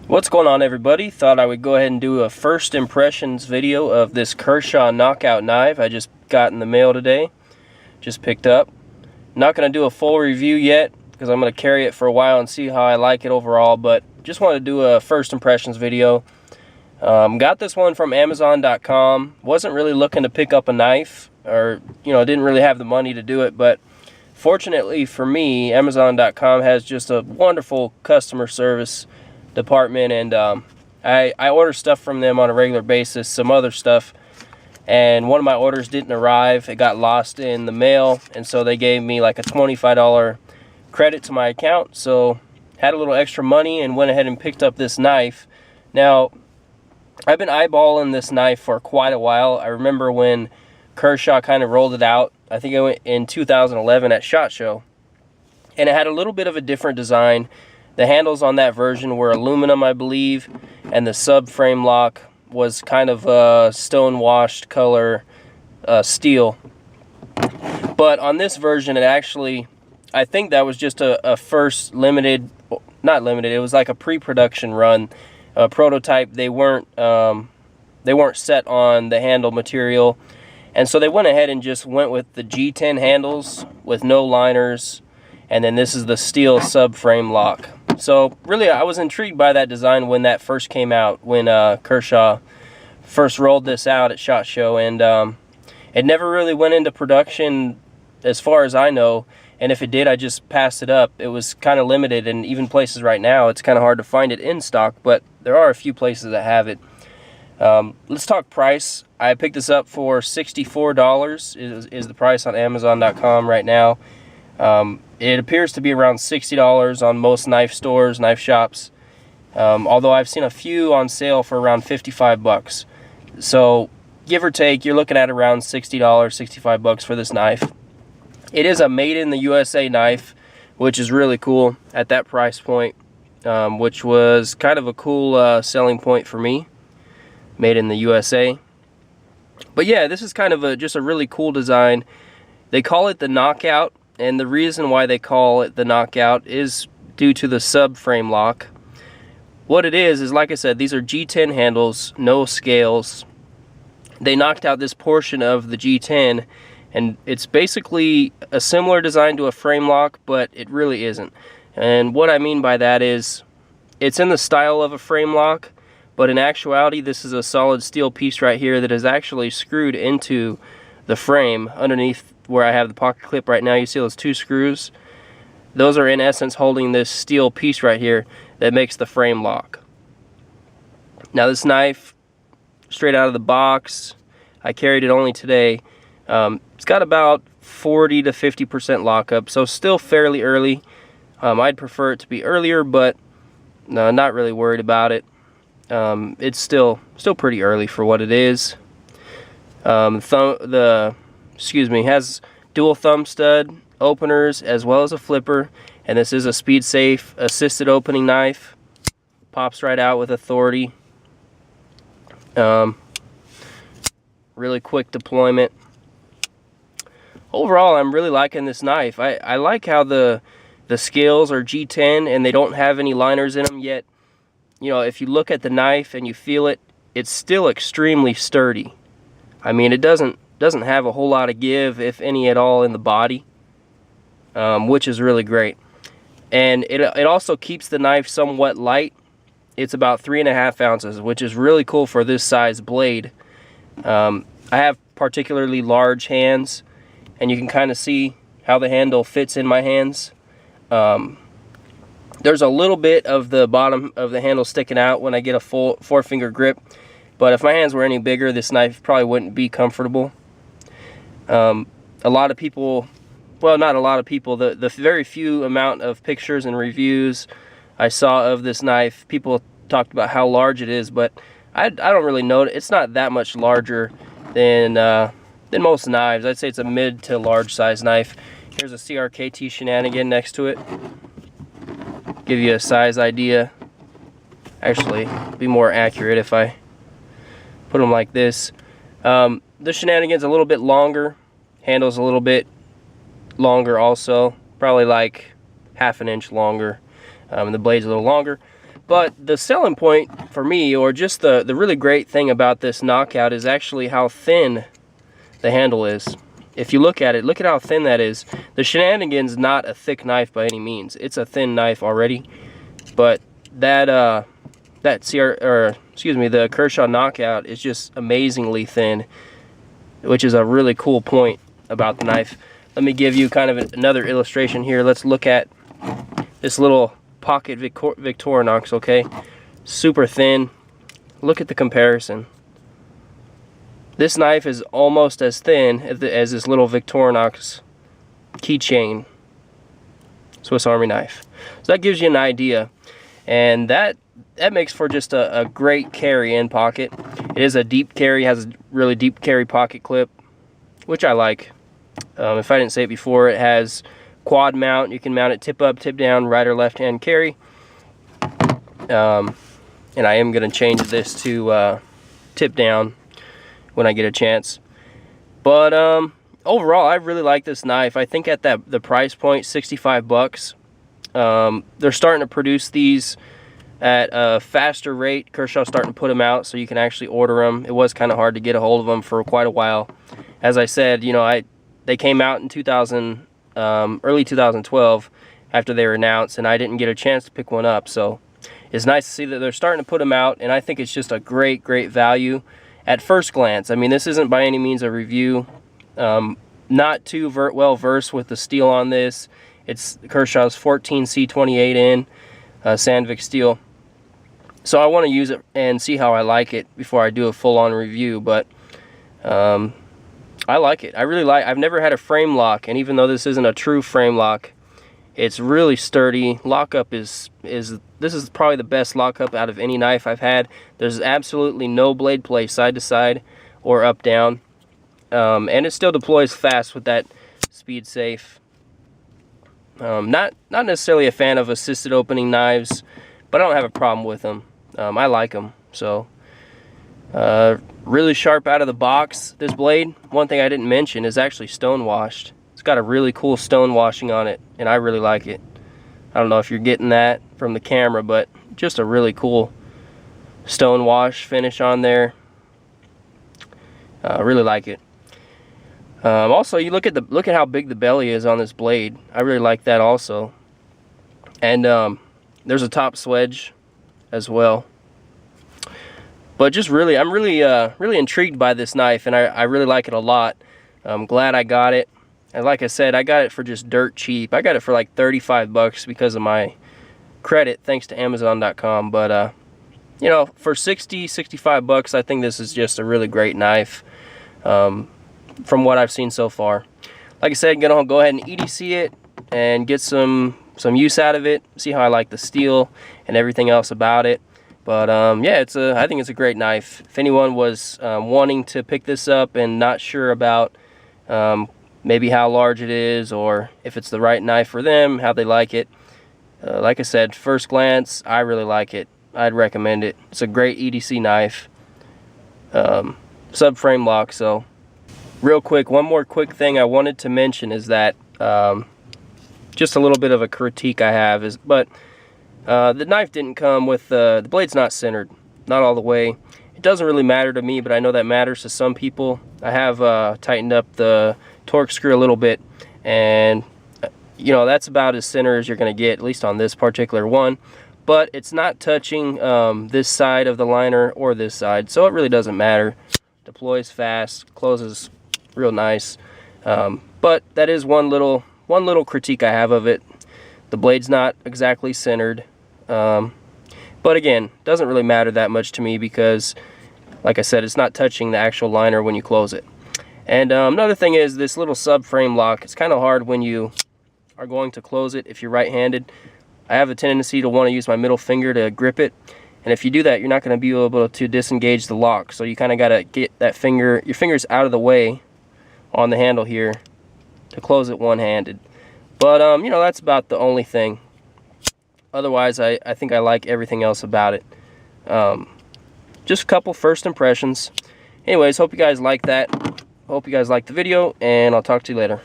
What's going on, everybody? Thought I would go ahead and do a first impressions video of this Kershaw knockout knife I just got in the mail today. Just picked up. Not going to do a full review yet because I'm going to carry it for a while and see how I like it overall, but just wanted to do a first impressions video. Got this one from Amazon.com. Wasn't really looking to pick up a knife, or didn't really have the money to do it, but fortunately for me, Amazon.com has just a wonderful customer service department, and I order stuff from them on a regular basis, some other stuff, and one of my orders didn't arrive. It got lost in the mail, and so they gave me like a $25 credit to my account, so had a little extra money and went ahead and picked up this knife. Now, I've been eyeballing this knife for quite a while. I remember when Kershaw kind of rolled it out. I think it went in 2011 at SHOT Show, and it had a little bit of a different design. The handles on that version were aluminum, I believe, and the subframe lock was kind of a stone-washed color steel. But on this version, it actually, I think that was just a first limited, not limited, it was like a pre-production run, a prototype. They weren't set on the handle material, and so they went ahead and just went with the G10 handles with no liners, and then this is the steel subframe lock. So really, I was intrigued by that design when that first came out, when Kershaw first rolled this out at SHOT Show, and it never really went into production as far as I know, and if it did, I just passed it up. It was kind of limited, and even places right now, it's kind of hard to find it in stock, but there are a few places that have it. Let's talk price. I picked this up for $64 is the price on Amazon.com right now. It appears to be around $60 on most knife stores, knife shops, although I've seen a few on sale for around 55 bucks. So give or take, you're looking at around $60, 65 bucks for this knife. It is a made in the USA knife, which is really cool at that price point, which was kind of a cool selling point for me. Made in the USA. But yeah, this is kind of just a really cool design. They call it the Knockout, and the reason why they call it the Knockout is due to the subframe lock. What it is like I said, these are G10 handles, no scales. They knocked out this portion of the G10, and it's basically a similar design to a frame lock, but it really isn't. And what I mean by that is, it's in the style of a frame lock, but in actuality, this is a solid steel piece right here that is actually screwed into the frame underneath where I have the pocket clip right now. You see those two screws? Those are in essence holding this steel piece right here that makes the frame lock. Now this knife, straight out of the box, I carried it only today. It's got about 40 to 50% lockup, so still fairly early. I'd prefer it to be earlier, but no, not really worried about it. It's still pretty early for what it is. Has dual thumb stud openers as well as a flipper, and this is a speed safe assisted opening knife. Pops right out with authority. Really quick deployment. Overall, I'm really liking this knife. I like how the scales are G10 and they don't have any liners in them yet. If you look at the knife and you feel it, it's still extremely sturdy. I mean, it doesn't have a whole lot of give, if any at all, in the body, which is really great. And it also keeps the knife somewhat light. It's about 3.5 ounces, which is really cool for this size blade. I have particularly large hands, and you can kind of see how the handle fits in my hands. There's a little bit of the bottom of the handle sticking out when I get a full 4-finger grip, but if my hands were any bigger, this knife probably wouldn't be comfortable. A lot of people, well, not a lot of people, the very few amount of pictures and reviews I saw of this knife, people talked about how large it is, but I don't really know. It's not that much larger than most knives. I'd say it's a mid to large size knife. Here's a CRKT shenanigan next to it. Give you a size idea. Actually, be more accurate if I put them like this. The shenanigan's a little bit longer. Handle's a little bit longer also. Probably like half an inch longer. The blade's a little longer. But the selling point for me, or just the really great thing about this knockout, is actually how thin the handle is. If you look at it, look at how thin that is. The Shenanigan's not a thick knife by any means. It's a thin knife already, but the Kershaw knockout is just amazingly thin, which is a really cool point about the knife. Let me give you kind of another illustration here. Let's look at this little pocket Victorinox, okay? Super thin. Look at the comparison. This knife is almost as thin as this little Victorinox keychain Swiss Army knife. So that gives you an idea. And that makes for just a great carry in pocket. It is a deep carry, has a really deep carry pocket clip, which I like. If I didn't say it before, it has quad mount. You can mount it tip up, tip down, right or left hand carry. And I am going to change this to tip down when I get a chance. But overall, I really like this knife. I think at the price point, 65 bucks, they're starting to produce these at a faster rate. Kershaw's starting to put them out so you can actually order them. It was kind of hard to get a hold of them for quite a while. As I said, you know, they came out in early 2012 after they were announced, and I didn't get a chance to pick one up. So it's nice to see that they're starting to put them out, and I think it's just a great value at first glance. I mean, this isn't by any means a review. Not too well versed with the steel on this. It's Kershaw's 14C28N Sandvik steel. So I want to use it and see how I like it before I do a full-on review. But I like it. I really like. I've never had a frame lock, and even though this isn't a true frame lock, it's really sturdy. Lockup this is probably the best lockup out of any knife I've had. There's absolutely no blade play side to side or up down, and it still deploys fast with that speed safe. Not necessarily a fan of assisted opening knives, but I don't have a problem with them. I like them. So really sharp out of the box. This blade, one thing I didn't mention, is actually stone washed. It's got a really cool stone washing on it, and I really like it. I don't know if you're getting that from the camera, but just a really cool stone wash finish on there. I really like it. Also, you look at how big the belly is on this blade. I really like that also. And there's a top swedge as well. But just really, I'm really intrigued by this knife, and I really like it a lot. I'm glad I got it. And like I said, I got it for just dirt cheap. I got it for like 35 bucks because of my credit, thanks to Amazon.com. But you know, for 65 bucks, I think this is just a really great knife. From what I've seen so far. Like I said, gonna go ahead and EDC it and get some use out of it. See how I like the steel and everything else about it. But yeah, I think it's a great knife. If anyone was wanting to pick this up and not sure about maybe how large it is or if it's the right knife for them, how they like it, like I said, first glance, I really like it. I'd recommend it. It's a great EDC knife. Subframe lock. So real quick, one more quick thing I wanted to mention is that just a little bit of a critique I have is, but the knife didn't come with the blade's not centered, not all the way. It doesn't really matter to me, but I know that matters to some people. I have tightened up the torque screw a little bit, and you know, that's about as center as you're going to get, at least on this particular one. But it's not touching this side of the liner or this side, so it really doesn't matter. Deploys fast, closes real nice. But that is one little critique I have of it. The blade's not exactly centered. But again, doesn't really matter that much to me because, like I said, it's not touching the actual liner when you close it. And another thing is this little subframe lock. It's kind of hard when you are going to close it if you're right-handed. I have a tendency to want to use my middle finger to grip it, and if you do that, you're not going to be able to disengage the lock. So you kind of got to get that your fingers out of the way on the handle here to close it one-handed. But you know, that's about the only thing. Otherwise, I think I like everything else about it. Just a couple first impressions. Anyways, hope you guys like that. Hope you guys liked the video, and I'll talk to you later.